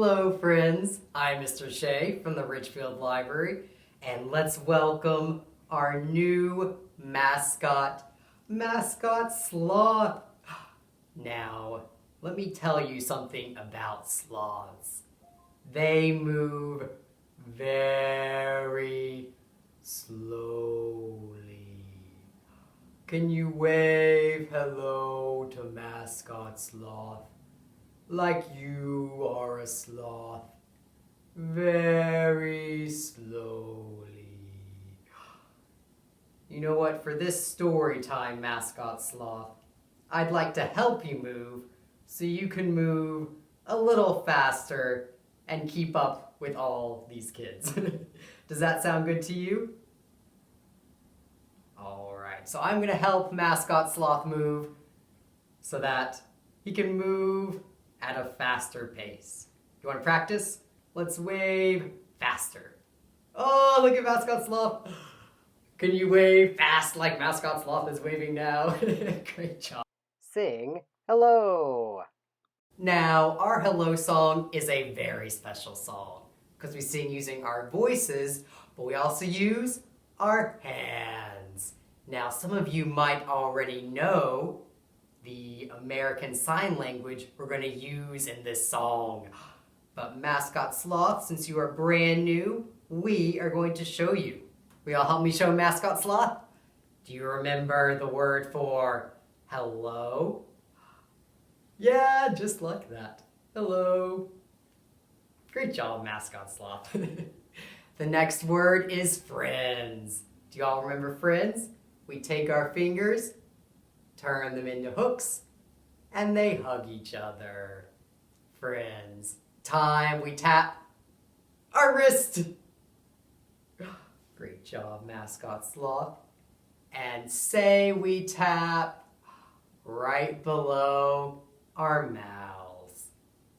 Hello friends, I'm Mr. Shay from the Ridgefield Library, and let's welcome our new mascot, Mascot Sloth. Now, let me tell you something about sloths. They move very slowly. Can you wave hello to Mascot Sloth? Like you are a sloth, very slowly. You know what? For this story time, Mascot Sloth, I'd like to help you move so you can move a little faster and keep up with all these kids. Does that sound good to you? Alright, so I'm going to help Mascot Sloth move so that he can move at a faster pace. You want to practice? Let's wave faster. Oh, look at Mascot Sloth. Can you wave fast like Mascot Sloth is waving now? Great job. Sing hello. Now, our hello song is a very special song because we sing using our voices, but we also use our hands. Now, some of you might already know the American Sign Language we're going to use in this song. But Mascot Sloth, since you are brand new, we are going to show you. Will y'all help me show Mascot Sloth? Do you remember the word for hello? Yeah, just like that. Hello. Great job, Mascot Sloth. The next word is friends. Do y'all remember friends? We take our fingers, turn them into hooks, and they hug each other. Friends. Time we tap our wrist. Great job, Mascot Sloth. And say we tap right below our mouths.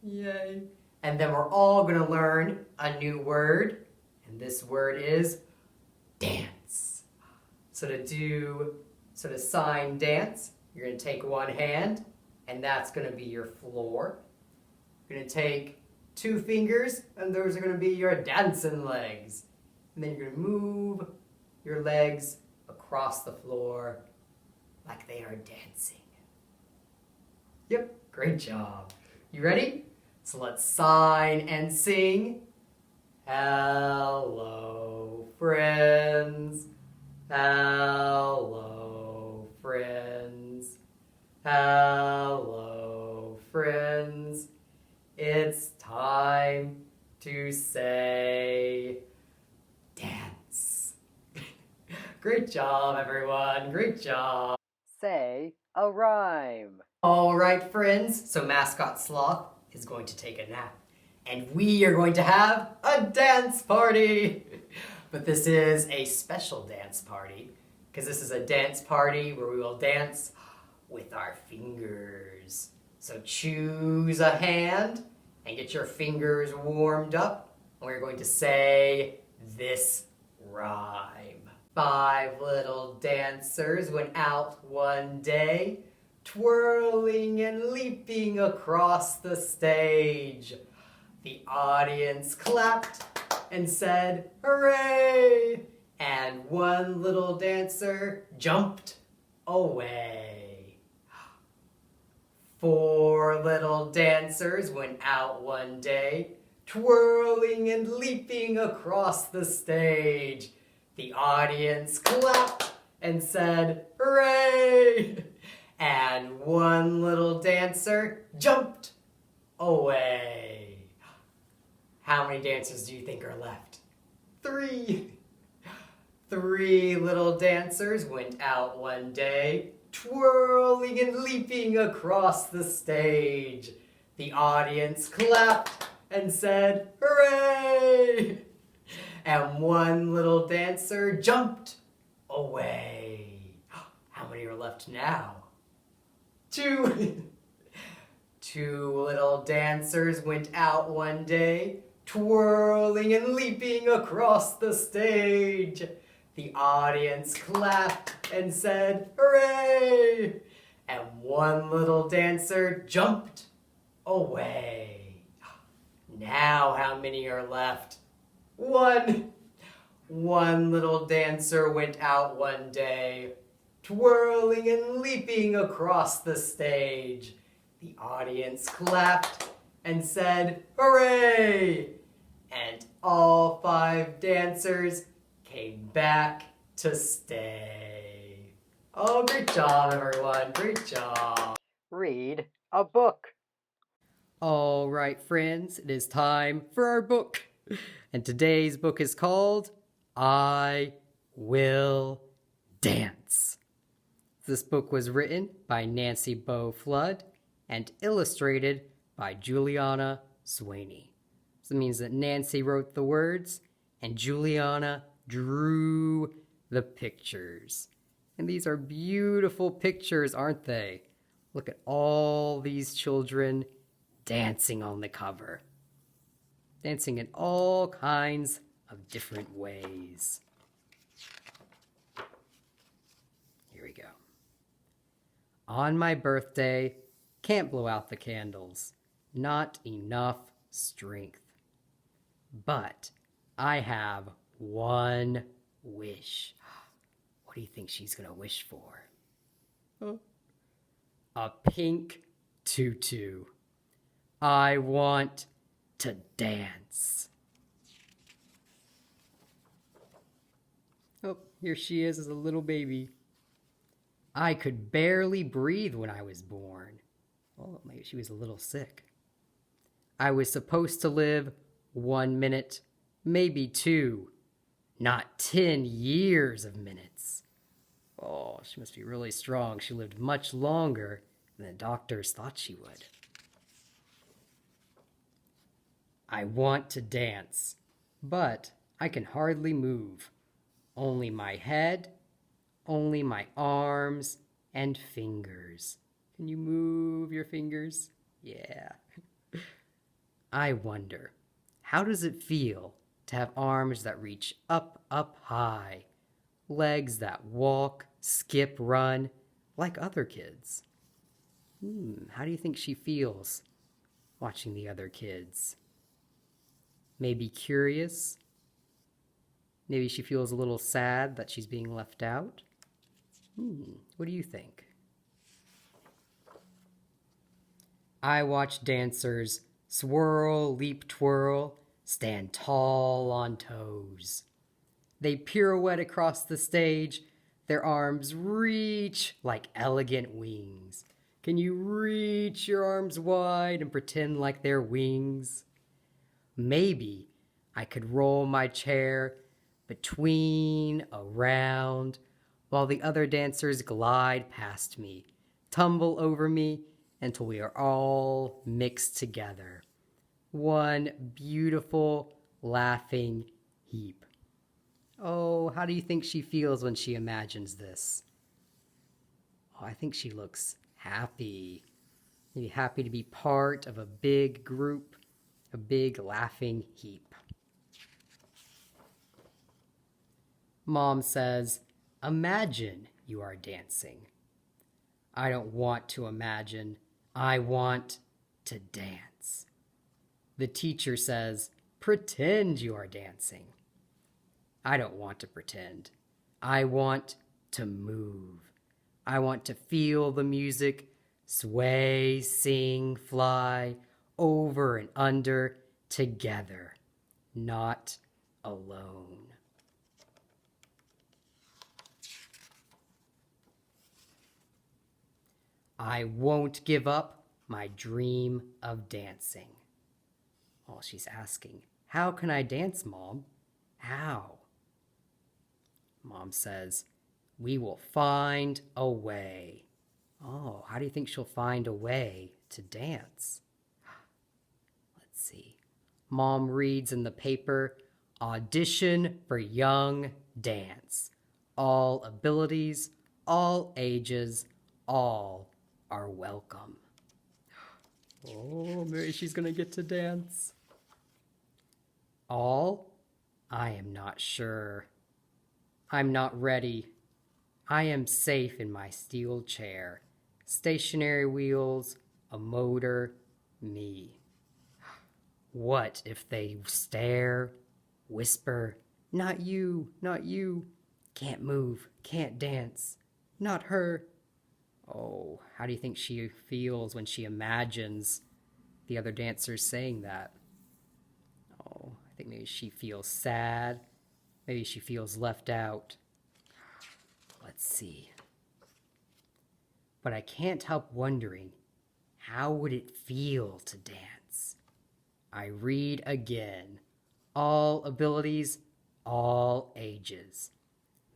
Yay. And then we're all going to learn a new word, and this word is dance. So to sign dance, you're going to take one hand, and that's going to be your floor. You're going to take two fingers, and those are going to be your dancing legs. And then you're going to move your legs across the floor like they are dancing. Yep, great job. You ready? So let's sign and sing. Hello, friends. Hello, friends. Hello, friends. It's time to say dance. Great job, everyone. Great job. Say a rhyme. All right, friends. So Mascot Sloth is going to take a nap, and we are going to have a dance party. But this is a special dance party, because this is a dance party where we will dance with our fingers. So choose a hand and get your fingers warmed up, and we're going to say this rhyme. 5 little dancers went out one day, twirling and leaping across the stage. The audience clapped and said, hooray! And one little dancer jumped away. 4 little dancers went out one day, twirling and leaping across the stage. The audience clapped and said, hooray! And one little dancer jumped away. How many dancers do you think are left? 3. 3 little dancers went out one day, twirling and leaping across the stage. The audience clapped and said, hooray! And one little dancer jumped away. How many are left now? 2. 2 little dancers went out one day, twirling and leaping across the stage. The audience clapped and said, hooray! And one little dancer jumped away. Now how many are left? One. One little dancer went out one day, twirling and leaping across the stage. The audience clapped and said, "Hooray!" And all 5 dancers came back to stay. Oh, great job, everyone. Great job. Read a book. All right, friends, it is time for our book. And today's book is called I Will Dance. This book was written by Nancy Bow Flood and illustrated by Juliana Swaney. So it means that Nancy wrote the words and Juliana drew the pictures. And these are beautiful pictures, aren't they? Look at all these children dancing on the cover. Dancing in all kinds of different ways. Here we go. On my birthday, can't blow out the candles. Not enough strength. But I have one wish. What do you think she's gonna wish for? A pink tutu. I want to dance. Oh, here she is as a little baby. I could barely breathe when I was born. Oh, maybe she was a little sick. I was supposed to live 1 minute, maybe 2, not 10 years of minutes. Oh, she must be really strong. She lived much longer than the doctors thought she would. I want to dance, but I can hardly move. Only my head, only my arms and fingers. Can you move your fingers? Yeah. I wonder, how does it feel to have arms that reach up, up high, legs that walk, skip, run like other kids? How do you think she feels watching the other kids? Maybe curious? Maybe she feels a little sad that she's being left out? What do you think? I watch dancers swirl, leap, twirl, stand tall on toes. They pirouette across the stage, their arms reach like elegant wings. Can you reach your arms wide and pretend like they're wings? Maybe I could roll my chair between, around, while the other dancers glide past me, tumble over me until we are all mixed together. One beautiful, laughing heap. Oh, how do you think she feels when she imagines this? Oh, I think she looks happy. Maybe happy to be part of a big group, a big laughing heap. Mom says, imagine you are dancing. I don't want to imagine. I want to dance. The teacher says, pretend you are dancing. I don't want to pretend. I want to move. I want to feel the music, sway, sing, fly, over and under, together, not alone. I won't give up my dream of dancing. Oh, she's asking, how can I dance, Mom? How? Mom says, we will find a way. Oh, how do you think she'll find a way to dance? Let's see. Mom reads in the paper, audition for young dance. All abilities, all ages, all are welcome. Oh, maybe she's gonna get to dance. All? I am not sure. I'm not ready. I am safe in my steel chair. Stationary wheels, a motor, me. What if they stare, whisper, "Not you, not you. Can't move, can't dance. Not her." Oh, how do you think she feels when she imagines the other dancers saying that? Oh, I think maybe she feels sad. Maybe she feels left out. Let's see. But I can't help wondering, how would it feel to dance? I read again. All abilities, all ages.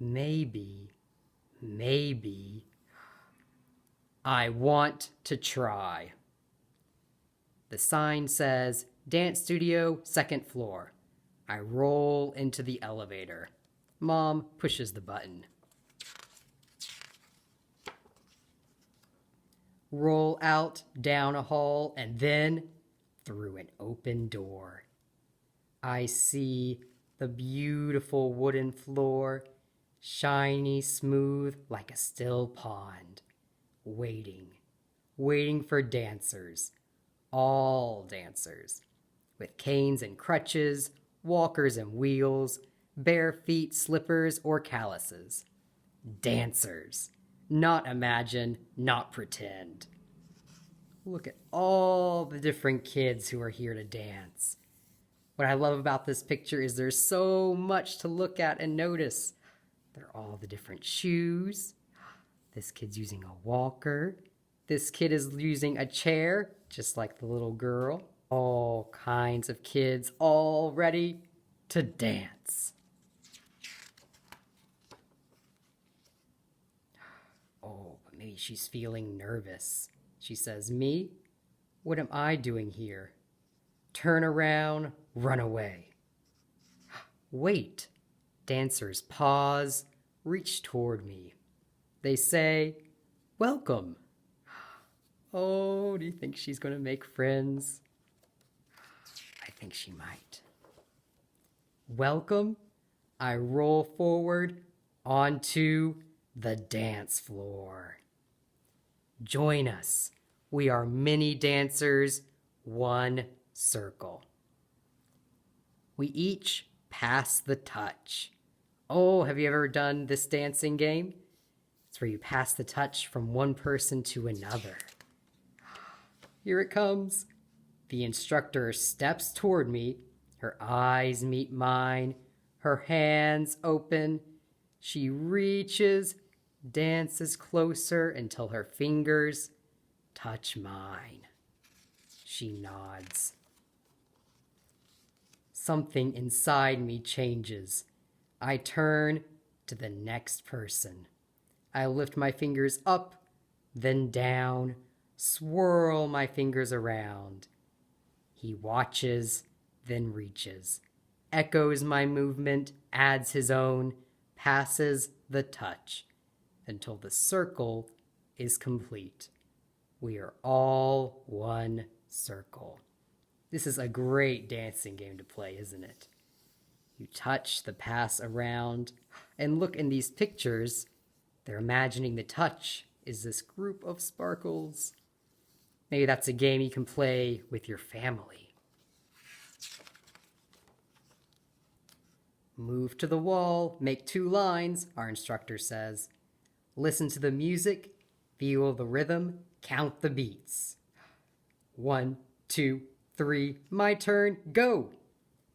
Maybe, I want to try. The sign says, Dance Studio, 2nd floor. I roll into the elevator. Mom pushes the button. Roll out, down a hall, and then through an open door. I see the beautiful wooden floor, shiny, smooth, like a still pond. Waiting for dancers. All dancers. With canes and crutches, walkers and wheels, bare feet, slippers, or calluses. Dancers. Not imagine, not pretend. Look at all the different kids who are here to dance. What I love about this picture is there's so much to look at and notice. There are all the different shoes. This kid's using a walker. This kid is using a chair, just like the little girl. All kinds of kids, all ready to dance. Oh, but maybe she's feeling nervous. She says, "Me? What am I doing here? Turn around, run away." Wait. Dancers pause, reach toward me. They say, "Welcome." Oh, do you think she's going to make friends? I think she might. Welcome. I roll forward onto the dance floor. Join us. We are many dancers, one circle. We each pass the touch. Oh, have you ever done this dancing game? It's where you pass the touch from one person to another. Here it comes. The instructor steps toward me. Her eyes meet mine. Her hands open. She reaches, dances closer until her fingers touch mine. She nods. Something inside me changes. I turn to the next person. I lift my fingers up, then down, swirl my fingers around. He watches, then reaches, echoes my movement, adds his own, passes the touch, until the circle is complete. We are all one circle. This is a great dancing game to play, isn't it? You touch the pass around, and look in these pictures. They're imagining the touch is this group of sparkles. Maybe that's a game you can play with your family. Move to the wall, make 2 lines, our instructor says. Listen to the music, feel the rhythm, count the beats. 1, 2, 3, my turn, go!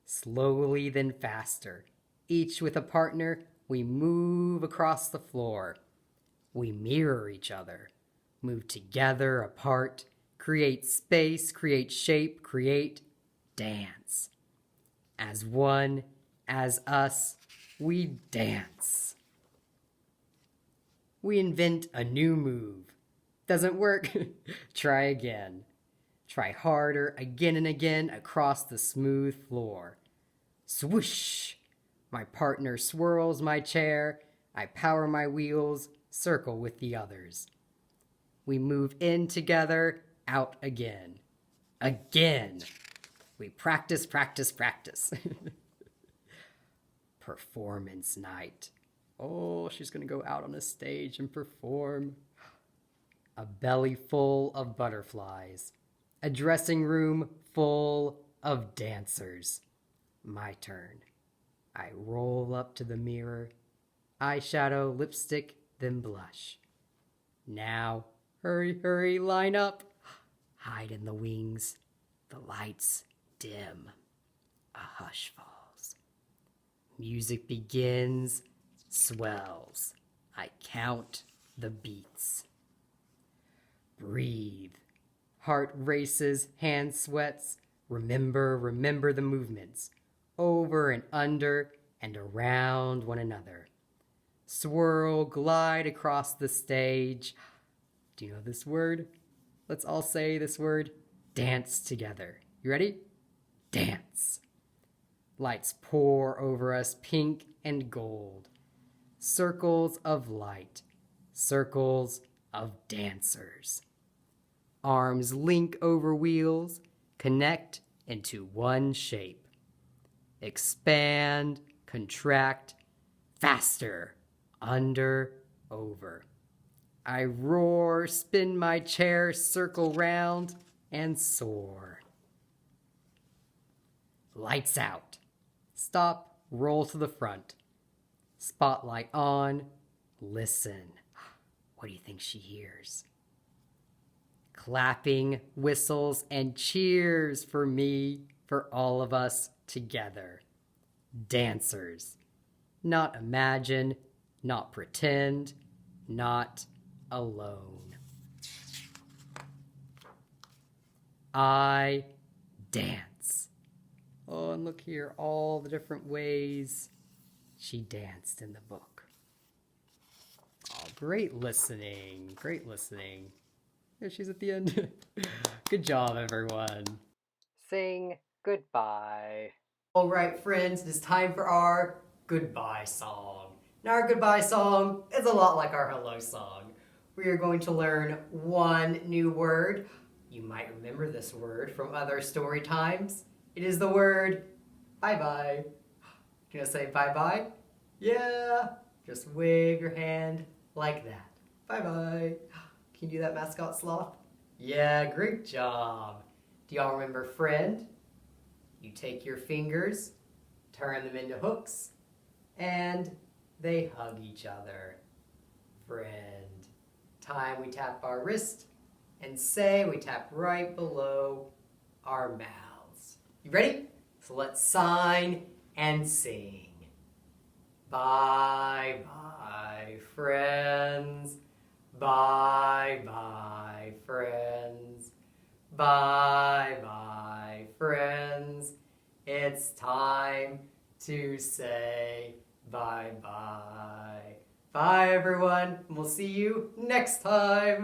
Slowly, then faster. Each with a partner, we move across the floor. We mirror each other, move together, apart, create space, create shape, create dance. As one, as us, we dance. We invent a new move. Doesn't work? Try again. Try harder, again and again, across the smooth floor. Swoosh! My partner swirls my chair. I power my wheels, circle with the others. We move in together, out again. Again! We practice. Performance night. Oh, she's going to go out on a stage and perform. A belly full of butterflies. A dressing room full of dancers. My turn. I roll up to the mirror. Eyeshadow, lipstick, then blush. Now, hurry, hurry, line up. Hide in the wings. The lights dim. A hush falls. Music begins, swells. I count the beats. Breathe. Heart races, hand sweats. Remember the movements. Over and under and around one another. Swirl, glide across the stage. Do you know this word? Let's all say this word. Dance together. You ready? Dance. Lights pour over us, pink and gold. Circles of light. Circles of dancers. Arms link over wheels, connect into one shape. Expand, contract, faster, under, over. I roar, spin my chair, circle round, and soar. Lights out. Stop, roll to the front. Spotlight on, listen. What do you think she hears? Clapping, whistles, and cheers for me, for all of us together. Dancers. Not imagine, not pretend, not alone. I dance. Oh, and look here, all the different ways she danced in the book. Oh, great listening, great listening. There she's at the end. Good job, everyone. Sing goodbye. All right, friends, it is time for our goodbye song. Now, our goodbye song is a lot like our hello song. We are going to learn one new word. You might remember this word from other story times. It is the word bye-bye. Gonna say bye-bye? Yeah. Just wave your hand like that. Bye-bye. Can you do that, Mascot Sloth? Yeah, great job. Do y'all remember friend? You take your fingers, turn them into hooks, and they hug each other. Friend. Time we tap our wrist, and say we tap right below our mouths. You ready? So let's sign and sing. Bye-bye, friends. Bye-bye, friends. Bye-bye, friends. It's time to say bye-bye. Bye, everyone, and we'll see you next time.